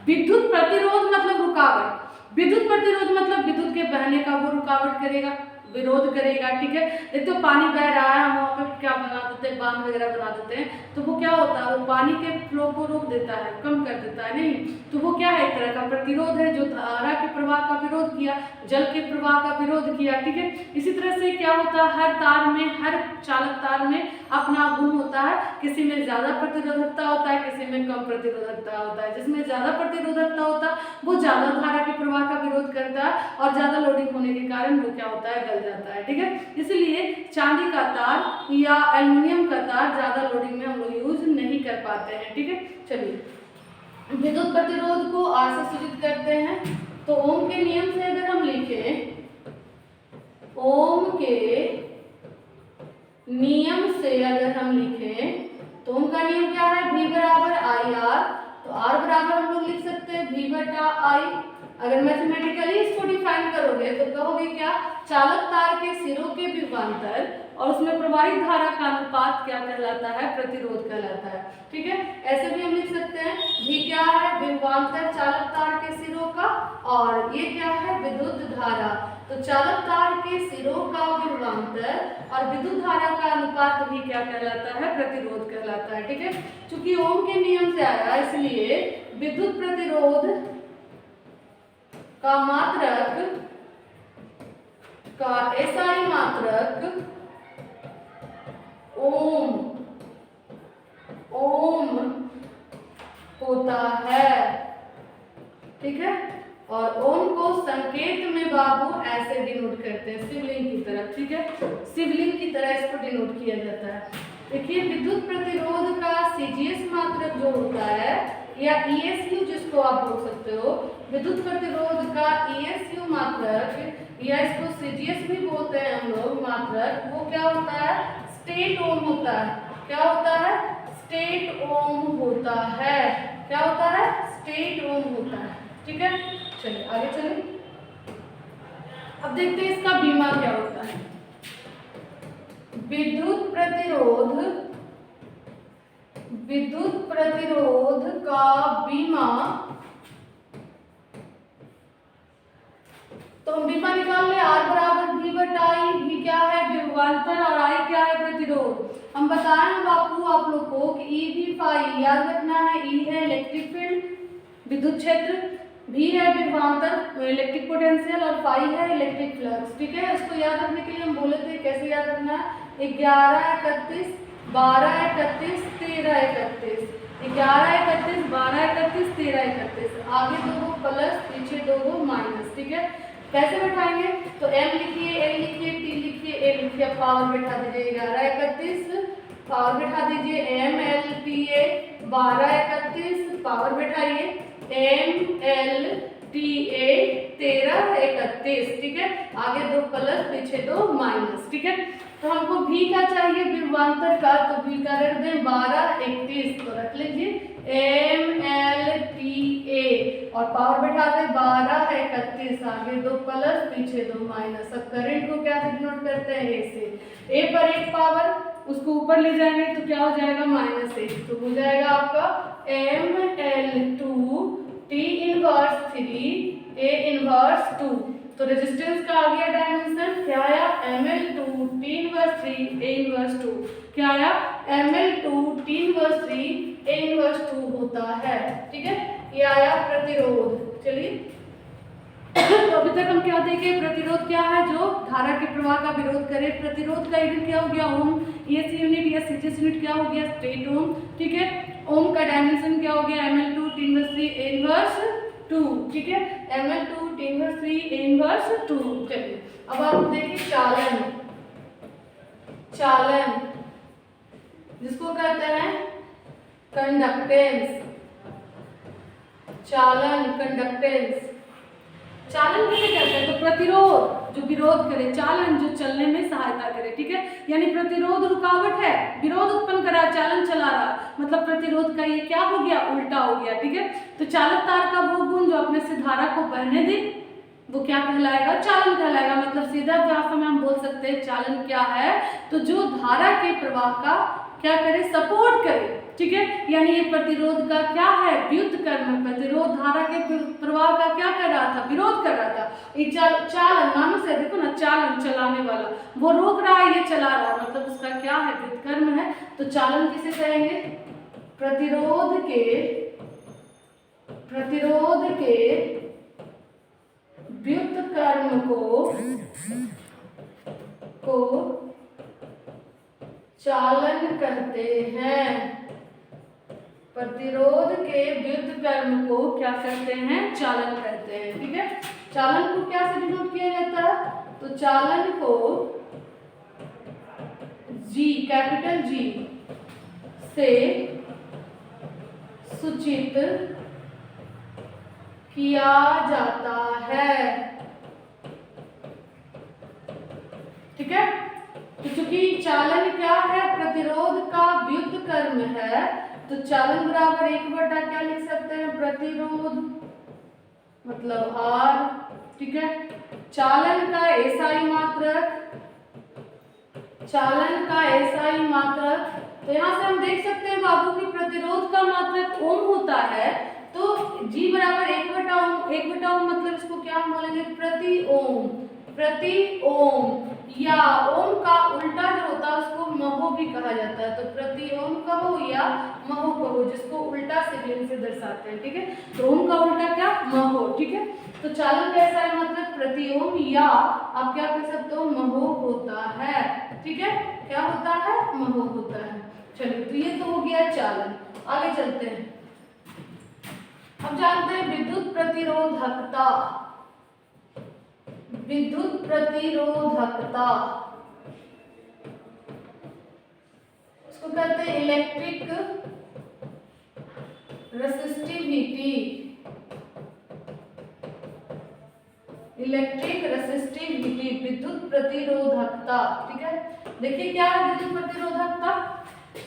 विद्युत प्रतिरोध मतलब रुकावट। विद्युत प्रतिरोध मतलब विद्युत के बहने का वो रुकावट करेगा, विरोध करेगा, ठीक है। एक तो पानी बह रहा है, हम वहाँ पे क्या बना देते हैं? बांध वगैरह बना देते हैं, तो वो क्या होता है? वो पानी के फ्लो को रोक देता है, कम कर देता है, नहीं। तो वो क्या है? एक तरह का प्रतिरोध है, जो धारा के प्रवाह का विरोध किया, जल के प्रवाह का विरोध किया, ठीक है। इसी तरह से क्या होता है? हर तार में, हर चालक तार में अपना गुण होता है। किसी में ज्यादा प्रतिरोधकता होता है, किसी में कम प्रतिरोधकता होता है। जिसमें ज्यादा प्रतिरोधकता होता है वो ज्यादा धारा के प्रवाह का विरोध करता है, और ज्यादा लोडिंग होने के कारण वो क्या होता है? गल जाता है, ठीक है। इसलिए चांदी का तार या एल्युमिनियम का तार ज्यादा लोडिंग में हम लोग यूज नहीं कर पाते हैं, ठीक है। चलिए विद्युत प्रतिरोध को आर से सूचित करते हैं। तो ओम के नियम से अगर हम लिखें, ओम के नियम से अगर हम लिखें, तो ओम का नियम क्या है? V बराबर आई आर। तो R बराबर हम लोग लिख सकते हैं V बटा आई। अगर मैथमेटिकली इसको डिफाइन करोगे तो कहोगे क्या? चालक तार के सिरों के विभवांतर और उसमें प्रवाहित धारा का अनुपात क्या कहलाता है? प्रतिरोध कहलाता है, ठीक है। ऐसे भी हम लिख सकते हैं, V क्या है? विभवांतर चालक तार के सिरों का, और ये क्या है? विद्युत धारा। तो चालक तार के सिरों का विभवांतर और विद्युत धारा का अनुपात भी क्या कहलाता है? प्रतिरोध कहलाता है, ठीक है। चूंकि ओम के नियम से आया, इसलिए विद्युत प्रतिरोध का मात्रक का एसआई मात्रक ओम होता है, ठीक है। और ओम को संकेत में बाबू ऐसे डिनोट करते हैं, शिवलिंग की तरह, ठीक है। शिवलिंग की तरह इसको डिनोट किया जाता है। देखिए विद्युत प्रतिरोध का सीजीएस मात्रक जो होता है, या ईएसयू जिसको आप बोल सकते हो, विद्युत प्रतिरोध का ईएसयू मात्रक, या इसको सीजीएस भी बोलते हैं हम लोग मात्रक, वो क्या होता है? स्टेट ओम होता है। क्या होता है? स्टेट ओम होता है। क्या होता है? स्टेट ओम होता है, ठीक है। चलिए आगे चलिए, अब देखते हैं इसका बीमा क्या होता है। विद्युत प्रतिरोध का बीमा, तो हम बीमा निकाल ले। आर बराबर V बटा आई। V क्या है? विभवांतर, और आई क्या है? प्रतिरोध। हम बता रहे हैं बापू आप लोग को कि ई भी फाई याद रखना है। ई है इलेक्ट्रिक फील्ड, विद्युत क्षेत्र, भी है विभवांतर इलेक्ट्रिक पोटेंशियल, और फाई है इलेक्ट्रिक फ्लक्स। ठीक है, इसको याद रखने के लिए हम बोले थे कैसे याद रखना है। 11 31 12 31 13 31, 11 31 12 31 13 31, आगे 2 प्लस पीछे 2 माइनस। ठीक है, कैसे बैठाएंगे तो m लिखिए, n लिखिए, t लिखिए, a लिखिए, पावर बैठा दीजिए 11 31, पावर बैठा दीजिए m l t a, 12 31 power बैठाइए m l t a 13 31। ठीक है, आगे 2 प्लस पीछे 2 माइनस। ठीक है, तो हमको v का चाहिए विभवांतर का, तो v का रख दें 12 31, तो रख लीजिए m l t a, और पावर बैठा दे 12 31, आगे 2 प्लस पीछे 2 माइनस। अब करंट को क्या डिनोट करते हैं a से, a पर एक पावर उसको ऊपर ले जाएंगे तो क्या हो जाएगा -1, तो हो जाएगा आपका m l 2 t inverse 3 a inverse 2। तो रेजिस्टेंस का आ गया डायमेंशन, क्या आया ml2 t inverse 3 a inverse 2, क्या आया ml2 t inverse 3 a inverse 2 होता है। ठीक है, ये आया प्रतिरोध। चलिए तो अभी तक हम क्या देखे, प्रतिरोध क्या है, जो धारा के प्रवाह का विरोध करे। प्रतिरोध का यूनिट क्या हो गया ओम, EC यूनिट या सीजीएस यूनिट क्या हो गया स्टेट ओम। ठीक है, ओम का डायमेंशन क्या हो गया ml2 t inverse 3 a inverse 2। ठीक है, ml2 t inverse 3 a inverse 2। चलिए अब आप देखिए चालन, चालन जिसको कहते हैं कंडक्टेंस, चालन कंडक्टेंस। चालन कैसे कहते हैं, तो प्रतिरोध जो विरोध करे, चालन जो चलने में सहायता करे। ठीक है, यानी प्रतिरोध रुकावट है, विरोध उत्पन्न करा, चालन चला रहा, मतलब प्रतिरोध का ये क्या हो गया, उल्टा हो गया। ठीक है, तो चालक तार का वो गुण जो अपने से धारा को बहने दे वो क्या कहलाएगा, चालन कहलाएगा। मतलब सीधा भाषा में हम बोल सकते हैं चालन क्या है, तो जो धारा के प्रवाह का क्या करे, सपोर्ट करे। ठीक है, यानी ये प्रतिरोध का क्या है, व्युत्क्रम। प्रतिरोध धारा के प्रवाह का क्या कर रहा था, विरोध कर रहा था। ये चालन नाम से देखो ना, चालन चलाने वाला, वो रोक रहा है, ये चला रहा है, मतलब उसका क्या है, व्युत्क्रम है। तो चालन किसे कहेंगे, प्रतिरोध के व्युत्क्रम को चालन कहते हैं। प्रतिरोध के व्युत्क्रम को क्या कहते हैं, चालन कहते हैं। ठीक है, चालन को क्या से डिनोट किया जाता है, तो चालन को G, कैपिटल G से सूचित किया जाता है। ठीक है, तो चूंकि चालन क्या है, प्रतिरोध का व्युत्क्रम है, तो चालन बराबर 1 क्या लिख सकते हैं, प्रतिरोध मतलब R। ठीक है, चालन का एसआई मात्रक, चालन का एसआई मात्रक, तो यहाँ से हम देख सकते हैं बाबू की प्रतिरोध का मात्रक ओम होता है, तो G बराबर 1/ओम। 1/ओम मतलब इसको क्या हम बोलेंगे, प्रति ओम। प्रति ओम या ओम का उल्टा जो होता है उसको महो भी कहा जाता है, तो प्रति ओम कहो या महो कहो, जिसको उल्टा सिग्नल से दर्शाते हैं। ठीक है, तो ओम का उल्टा क्या, महो। ठीक है, तो चालन कैसा है, मतलब प्रति ओम या आप क्या कह सकते हो, महो होता है। ठीक है, क्या होता है, महो होता है। चलिए तो ये तो हो गया चालन। आगे चलते हैं, अब जानते हैं विद्युत प्रतिरोधकता। विद्युत प्रतिरोधकता इसको कहते हैं इलेक्ट्रिक रेसिस्टिविटी। इलेक्ट्रिक रेसिस्टिविटी, विद्युत प्रतिरोधकता। ठीक है, देखिए क्या है विद्युत प्रतिरोधकता,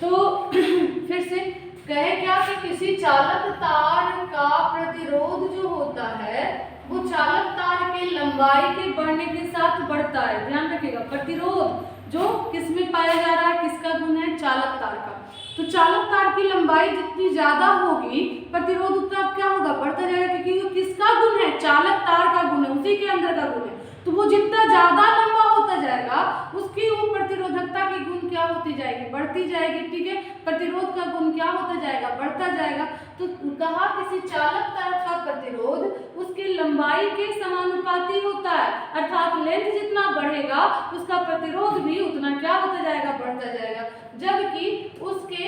तो फिर से कहे क्या कि किसी चालक तार का प्रतिरोध जो होता है वो चालक तार के लंबाई के बढ़ने के साथ बढ़ता है। ध्यान रखिएगा, प्रतिरोध जो किस में पाया जा रहा है, किसका गुण है, चालक तार का। तो चालक तार की लंबाई जितनी ज्यादा होगी प्रतिरोध उतना क्या होगा, बढ़ता जाएगा, क्योंकि वो किसका गुण है, चालक तार का गुण है, उसी के अंदर का गुण है। तो वो जितना ज्यादा लंबा होता जाएगा उसकी वो प्रतिरोधकता की गुण क्या होती जाएगी, बढ़ती जाएगी। ठीक है, प्रतिरोध का गुण क्या होता जाएगा, बढ़ता जाएगा। तो कहा किसी चालक तार का प्रतिरोध उसकी लंबाई के समानुपाती होता है, अर्थात लेंथ जितना बढ़ेगा उसका प्रतिरोध भी उतना क्या होता जाएगा, बढ़ता जाएगा। जबकि उसके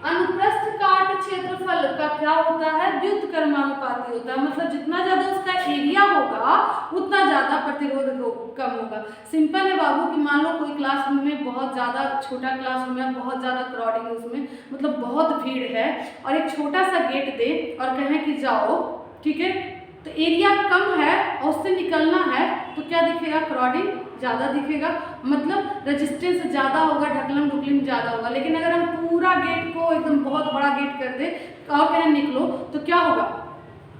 अनुप्रस्थ काट क्षेत्रफल का क्या होता है, व्युत्क्रमानुपाती होता है, मतलब जितना ज्यादा उसका एरिया होगा उतना ज्यादा प्रतिरोध कम होगा। सिंपल है बाबू कि मान लो कोई क्लासरूम में बहुत ज्यादा छोटा क्लासरूम है, बहुत ज्यादा क्राउडिंग है उसमें, मतलब बहुत भीड़ है, और एक छोटा सा गेट दे और कहें कि जाओ, ठीक है, तो एरिया कम है और उससे निकलना है तो क्या दिखेगा, क्राउडिंग ज़्यादा दिखेगा, मतलब रेजिस्टेंस ज़्यादा होगा, ढकलम ढुकलिम ज़्यादा होगा। लेकिन अगर हम पूरा गेट को एकदम बहुत बड़ा गेट कर दे और कहें निकलो तो क्या होगा,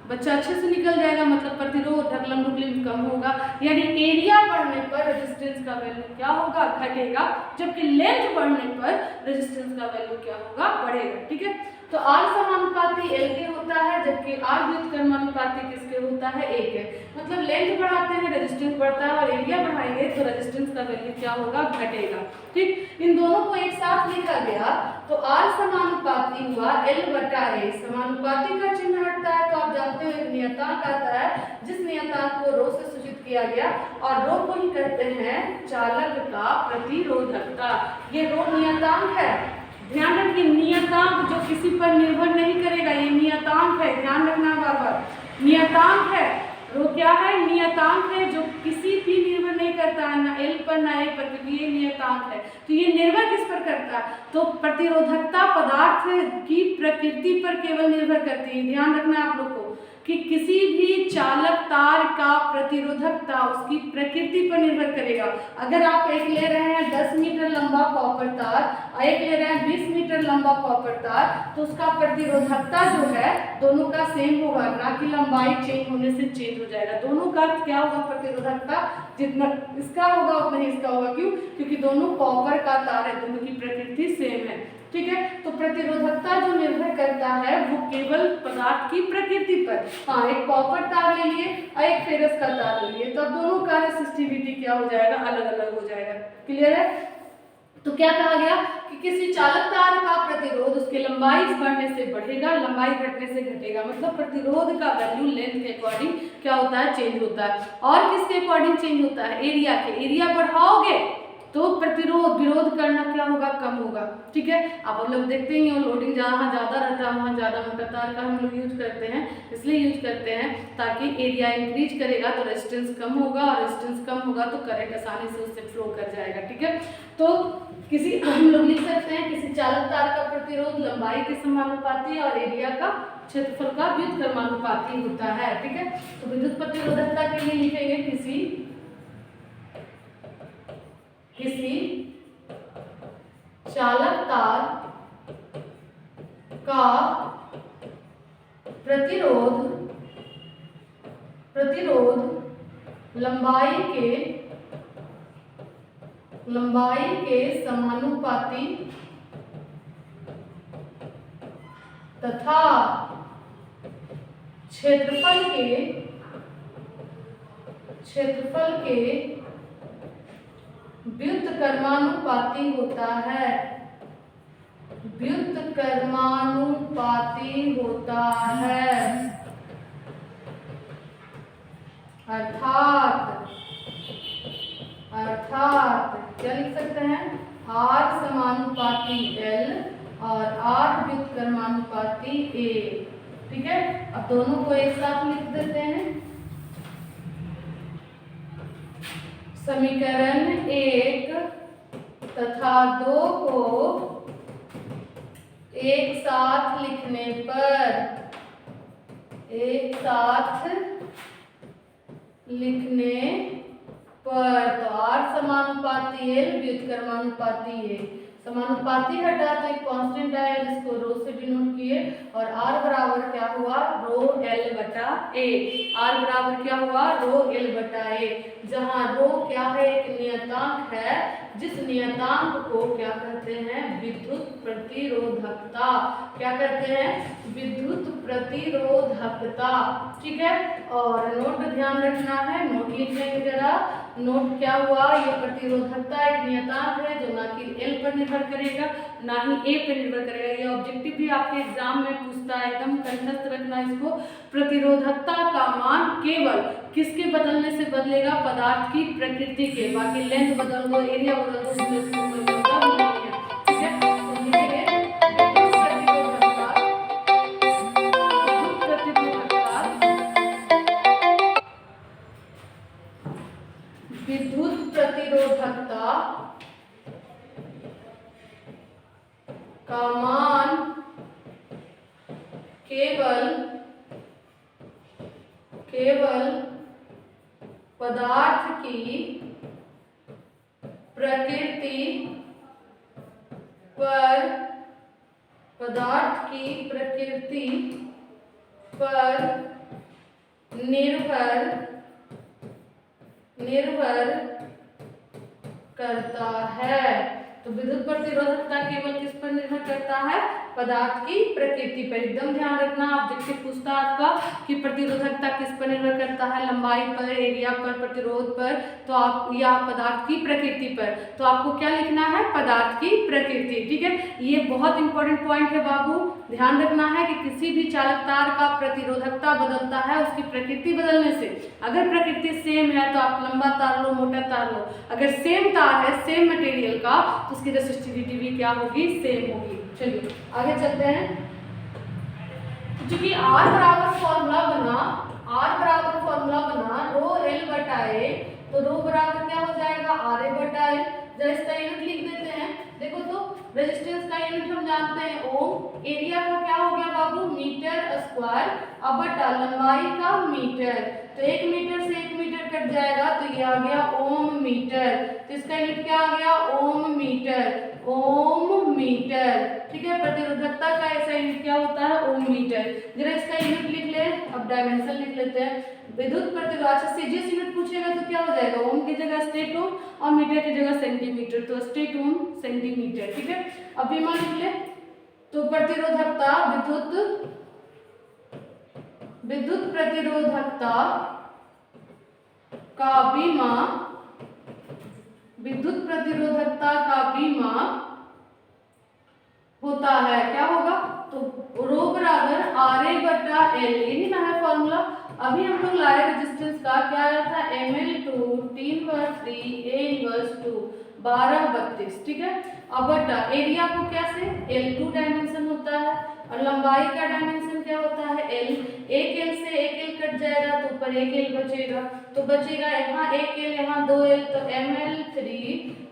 बच्चा अच्छे से निकल जाएगा, मतलब प्रतिरोध ढकलम ढुकलिम कम होगा। यानी एरिया बढ़ने पर रेजिस्टेंस का वैल्यू क्या होगा, घटेगा, जबकि लेंथ बढ़ने पर रेजिस्टेंस का वैल्यू क्या होगा, बढ़ेगा। ठीक है, तो R समानुपाती L के होता है, जबकि R व्युत्क्रमानुपाती किसके होता है, A के। मतलब लेंथ बढ़ाते हैं रेजिस्टेंस बढ़ता है, और एरिया बढ़ाएंगे तो रेजिस्टेंस का वैल्यू क्या होगा, घटेगा। ठीक, इन दोनों को एक साथ लिखा गया तो R समानुपाती हुआ L बटा A। समानुपाती का चिन्ह हटता है तो आप जानते हो एक नियतांक आता है, जिस नियतांक को रो से सूचित किया गया, और रो को ही कहते हैं चालक का प्रतिरोधकता। ये रो नियतांक है, ध्यान रखिए, नियतांक जो किसी पर निर्भर नहीं करेगा, ये नियतांक है, ध्यान रखना बार-बार, नियतांक है। रो क्या है, नियतांक है, जो किसी भी निर्भर नहीं करता है, ना L पर ना A पर, क्योंकि ये नियतांक है। तो ये निर्भर किस पर करता है, तो प्रतिरोधकता पदार्थ की प्रकृति पर केवल निर्भर करती है। ध्यान रखना आप लोग को कि किसी भी चालक तार का प्रतिरोधकता उसकी प्रकृति पर निर्भर करेगा। अगर आप एक ले रहे हैं 10 मीटर लंबा कॉपर तार और एक ले रहे हैं 20 मीटर लंबा कॉपर तार, तो उसका प्रतिरोधकता जो है दोनों का सेम होगा, ना कि लंबाई चेंज होने से चेंज हो जाएगा। दोनों का क्या होगा, प्रतिरोधकता जितना इसका होगा उतना ही इसका होगा। क्यों, क्योंकि दोनों कॉपर का तार है, दोनों की प्रकृति सेम है। ठीक है, तो प्रतिरोधकता जो निर्भर करता है वो केवल पदार्थ की प्रकृति पर। हाँ, एक कॉपर तार ले लिए और एक फेरस का तार ले लिए, तो दोनों का रेसिस्टिविटी क्या हो जाएगा, अलग अलग हो जाएगा। क्लियर है, तो क्या कहा गया कि किसी चालक तार का प्रतिरोध उसकी लंबाई बढ़ने से बढ़ेगा, लंबाई घटने से घटेगा, मतलब प्रतिरोध का वैल्यू लेंथ के अकॉर्डिंग क्या होता है, चेंज होता है। और किसके अकॉर्डिंग चेंज होता है, एरिया के। एरिया बढ़ाओगे तो प्रतिरोध विरोध करना क्या होगा, कम होगा। ठीक है, आप लोग देखते ही हो लोडिंग जहाँ ज्यादा रहता है वहाँ ज्यादा मोटा तार का हम लोग यूज करते हैं, इसलिए यूज करते हैं ताकि एरिया इंक्रीज करेगा तो रेजिस्टेंस कम होगा, और रेजिस्टेंस कम होगा तो करंट आसानी से उससे फ्लो कर जाएगा। ठीक है, तो किसी हम लोग लिख सकते हैं किसी चालक तार का प्रतिरोध लंबाई के समानुपाती और एरिया का क्षेत्रफल का व्युत्क्रमानुपाती होता है। ठीक है, तो विद्युत प्रतिरोधकता के लिए लिखेंगे किसी चालक तार का प्रतिरोध लंबाई के समानुपाती तथा क्षेत्रफल के व्युत्क्रमानुपाती होता है। व्युत्क्रमानुपाती होता है, अर्थात क्या लिख सकते हैं, R समानुपाती L और R व्युत्क्रमानुपाती A। ठीक है, अब दोनों को एक साथ लिख देते हैं। समीकरण 1 तथा 2 को एक साथ लिखने पर तो R समानुपाती L व्युत्क्रमानुपाती A। समानुपाती हटा तो एक कांस्टेंट आया जिसको रो से डिनोट किए, और R बराबर क्या हुआ, रो L बटा A। R बराबर क्या हुआ, रो L बटा A, जहाँ रो क्या है, एक नियतांक है, जिस नियतांक को क्या कहते हैं, विद्युत प्रतिरोधकता। क्या कहते हैं, विद्युत प्रतिरोधकता। ठीक है, और नोट ध्यान रखना है, नोट लिख लेंगे जरा। नोट क्या हुआ, ये प्रतिरोधकता एक नियतांक है जो ना कि एल पर निर्भर करेगा ना ही ए पर निर्भर करेगा। ये ऑब्जेक्टिव भी आपके एग्जाम में पूछता है, एकदम कंठस्थ रखना इसको। प्रतिरोधकता का मान केवल किसके बदलने से बदलेगा, पदार्थ की प्रकृति के। बाकी लेंथ बदल दो, एरिया बदल दो, उसमें इसको कोई मतलब नहीं है। ठीक है, तो लिखिए विद्युत प्रतिरोधकता, विद्युत प्रतिरोधकता का मान केवल पदार्थ की प्रकृति पर निर्भर करता है। तो विद्युत प्रतिरोधकता केवल किस पर निर्भर करता है, पदार्थ की प्रकृति पर। एकदम ध्यान रखना, ऑब्जेक्टिव पूछता है आपका कि प्रतिरोधकता किस पर निर्भर करता है, लंबाई पर, एरिया पर, प्रतिरोध पर, तो आप या पदार्थ की प्रकृति पर। तो आपको क्या लिखना है, पदार्थ की प्रकृति। ठीक है, ये बहुत इंपॉर्टेंट पॉइंट है बाबू, ध्यान रखना है कि किसी भी चालक तार का प्रतिरोधकता बदलता है उसकी प्रकृति बदलने से। अगर प्रकृति सेम है तो आप लंबा तार लो, मोटा तार लो। अगर सेम तार है, सेम मटेरियल का, तो उसकी रेसिस्टिविटी भी क्या होगी, सेम होगी। चलिए आगे चलते हैं। क्योंकि R बराबर फॉर्मूला बना रो एल बटा ए, तो रो बराबर क्या हो जाएगा, आर ए बटा एल। जरा इसका यूनिट लिख देते हैं। देखो तो रेजिस्टेंस का यूनिट हम जानते हैं ओम, एरिया का क्या हो गया बाबू, मीटर स्क्वायर, अब बटा लंबाई का मीटर। तो 1 मीटर से 1 मीटर कट जाएगा तो ये आ गया ओम मीटर। तो इसका यूनिट क्या आ गया, ओम मीटर। ठीक है, प्रतिरोधकता का ऐसा यूनिट क्या होता है, ओम मीटर। जरा इसका यूनिट लिख ले, अब डायमेंशन लिख लेते हैं। विद्युत प्रतिरोध से सीजीएस यूनिट पूछेगा तो क्या हो जाएगा, ओम की जगह स्टेट ओम और मीटर की जगह सेंटीमीटर, तो स्टेट ओम सेंटीमीटर। ठीक है, अभी मान लिख ले। तो प्रतिरोधकता, विद्युत प्रतिरोधकता का बीमा होता है, क्या होगा, तो रो बराबर आर ए बटा एल, यही ना है फॉर्मूला। अभी हम लोग लाए रेजिस्टेंस का, क्या आया था, ml2 3/3 a/2 12/32। ठीक है, अब बटा एरिया को कैसे, L2 डायमेंशन होता है और लंबाई का डायमेंशन क्या होता है, L। एक L से एक L कट जाएगा तो ऊपर एक L बचेगा, तो बचेगा यहाँ एक L, यहाँ 2L, तो ml3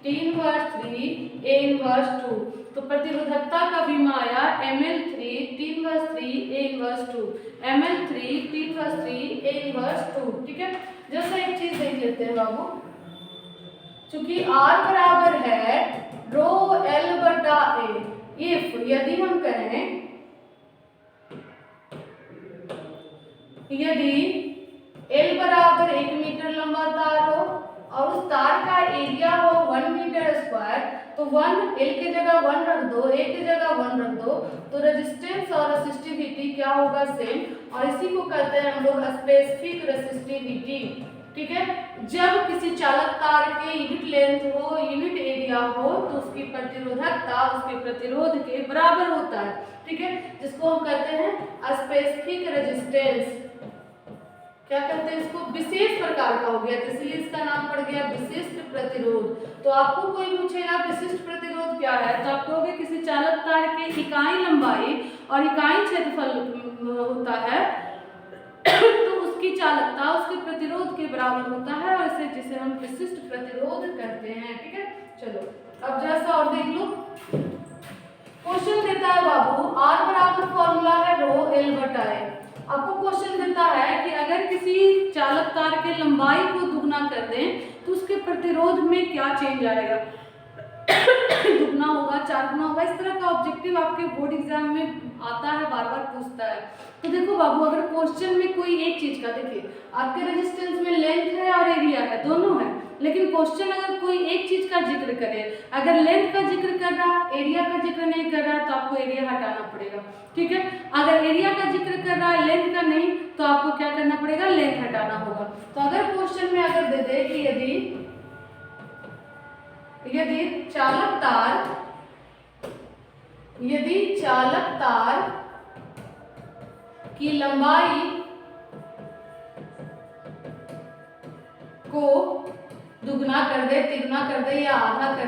3/3 a/2। तो प्रतिरोधकता का बीमा आया ml3 3/3 a/2, ml3 3/3 a/2। ठीक है, जैसा एक चीज देख लेते हैं बाबू, चूंकि R बराबर है रो L बटा A, इफ यदि हम कहें, यदि L बराबर 1 मीटर लंबा तार हो और उस तार का एरिया हो 1 मीटर स्क्वायर, तो 1 L की जगह 1 रख दो, A की जगह 1 रख दो, तो रेजिस्टेंस और रेसिस्टिविटी क्या होगा, सेम। और इसी को कहते हैं हम लोग स्पेसिफिक रेसिस्टिविटी। ठीक है, जब किसी चालक तार के यूनिट लेंथ हो, यूनिट एरिया हो, तो उसकी प्रतिरोधकता उसके प्रतिरोध के बराबर होता है। ठीक है, जिसको हम कहते हैं स्पेसिफिक रेजिस्टेंस। क्या कहते हैं इसको, विशेष प्रकार का हो गया, तो इसलिए इसका नाम पड़ गया विशिष्ट प्रतिरोध। तो आपको कोई पूछेगा विशिष्ट प्रतिरोध क्या है, तो आप कहोगे किसी चालक तार के इकाई लंबाई और इकाई क्षेत्रफल होता है तो उसकी चालकता उसके प्रतिरोध के बराबर होता है, और इसे जिसे हम विशिष्ट प्रतिरोध कहते हैं। ठीक है, चलो अब जैसा और देख लो, क्वेश्चन देता है बाबू, R बराबर फॉर्मूला है रो L बटा A। आपको क्वेश्चन देता है कि अगर किसी चालक तार के लंबाई को दुगना कर दें तो उसके प्रतिरोध में क्या चेंज आएगा, दुगना होगा, 4 गुना होगा, इस तरह का ऑब्जेक्टिव आपके बोर्ड एग्जाम में आता है, बार बार पूछता है। तो देखो बाबू, अगर क्वेश्चन में कोई एक चीज का, देखिए आपके रेजिस्टेंस में लेंथ है और एरिया है, दोनों है, लेकिन क्वेश्चन अगर कोई एक चीज का जिक्र करे, अगर लेंथ का जिक्र कर रहा, एरिया का जिक्र नहीं कर रहा, तो आपको एरिया हटाना पड़ेगा, ठीक है। अगर एरिया का जिक्र कर रहा है, लेंथ का नहीं, तो आपको क्या करना पड़ेगा, लेंथ हटाना होगा। तो अगर क्वेश्चन में अगर दे दे कि यदि चालक तार की लंबाई को दुगना कर दे, तिगुना कर दे या आधा कर